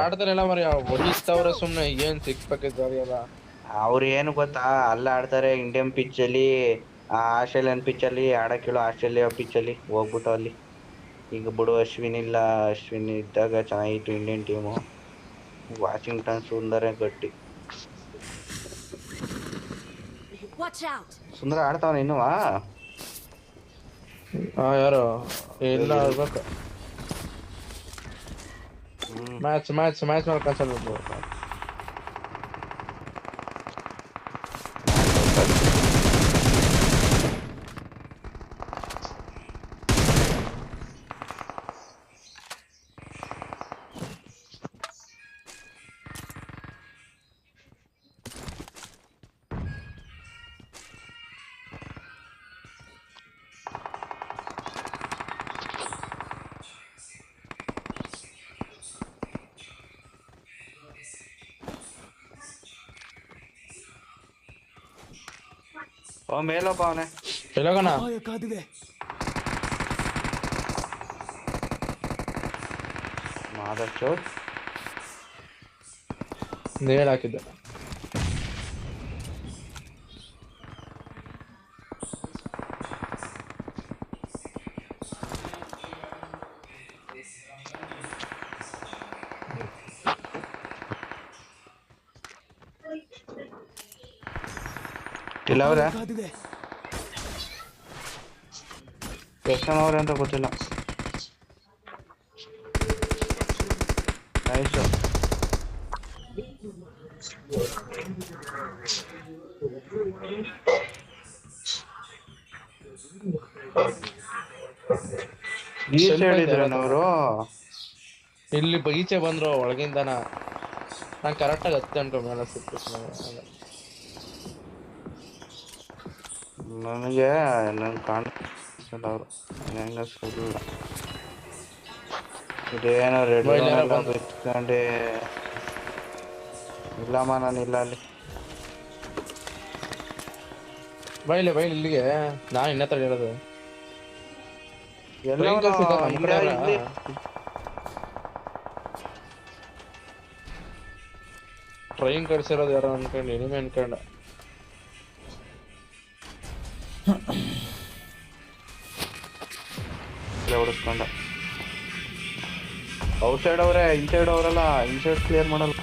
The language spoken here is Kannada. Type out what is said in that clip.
ಆಡ್ತಾರಲ್ಲ ಮರಿ ಹೊಡಿತಾವ್ರೆ ಸುಮ್ನೆ ಏನ್ ಸಿಕ್ಸ್ ಪ್ಯಾಕ್ ಇದ್ದಾವೆಲ್ಲ. ಅವ್ರು ಏನು ಗೊತ್ತಾ, ಅಲ್ಲ ಆಡ್ತಾರೆ ಇಂಡಿಯನ್ ಪಿಚ್ ಅಲ್ಲಿ. ಆಸ್ಟ್ರೇಲಿಯನ್ ಪಿಚ್ ಅಲ್ಲಿ ಆಡಕ್ ಆಸ್ಟ್ರೇಲಿಯಾ ಪಿಚ್ ಅಲ್ಲಿ ಹೋಗ್ಬಿಟ್ಟು ಅಲ್ಲಿ. ಈಗ ಬಿಡು ಅಶ್ವಿನ್ ಇಲ್ಲ, ಅಶ್ವಿನ್ ಇದ್ದಾಗ ಚೆನ್ನಾಗಿತ್ತು ಇಂಡಿಯನ್ ಟೀಮು. ವಾಷಿಂಗ್ಟನ್ ಸುಂದರ ಗಟ್ಟಿ. ಸುಂದರ ಆಡ್ತಾವನ ಇನ್ನುವಾ. ಯಾರು ಇಲ್ಲ ಇರ್ಬೇಕು. ಮ್ಯಾಚ್ ಮಾಡ್ಕೊಂಡು ಮೇಲಪ್ಪ ಅವನೇ ಎಲ್ಲೋಗಣ ಮಾದರ್ ಚೌತ್ ನೇಲ್ ಹಾಕಿದ್ದೆ. ಇಲ್ಲ ಅವ್ರೆ ಎಷ್ಟು ಜನ ಅವ್ರೆ ಅಂತ ಗೊತ್ತಿಲ್ಲ. ನೈಸ್. ಈ ಸೈಡ್ ಇದ್ರನವರು ಇಲ್ಲಿ ಈಚೆ ಬಂದ್ರು ಒಳಗಿಂದನ. ನಾನು ಕರೆಕ್ಟಾಗಿ ಹತ್ತೆ ಅನ್ಕೊಂಡ ಮೇಲೆ ಸಿಕ್ತು. ನನಗೆ ನನ್ ಕಾಣಿಸಲ್ಲ ಅವರು ಹೆಂಗ ಸುಳ್ಳ. ಇದೇನೋ ರೆಡ್ ಎಲ್ಲ ಬಿತ್ಕೊಂಡೆ. ಇಲ್ಲಮ್ಮ ನಾನಿಲ್ಲ ಅಲ್ಲಿ. ಬೈಲಿ ಇಲ್ಲಿಗೆ ನಾನು ಇನ್ನತ್ರ ಹೇಳೋದು. ಎಲ್ಲ ಟ್ರೈನ್ ಕಳ್ಸಿರೋದು ಯಾರೋ ಅನ್ಕೊಂಡು ಎನಿಮೆ ಅನ್ಕೊಂಡ. ಹೊಡಿಸ್ಕೊಂಡ ಔಟ್ ಸೈಡ್ ಅವ್ರೆ, ಇನ್ಸೈಡ್ ಅವರಲ್ಲ. ಇನ್ಸೈಡ್ ಕ್ಲಿಯರ್ ಮಾಡಲ್ಲ.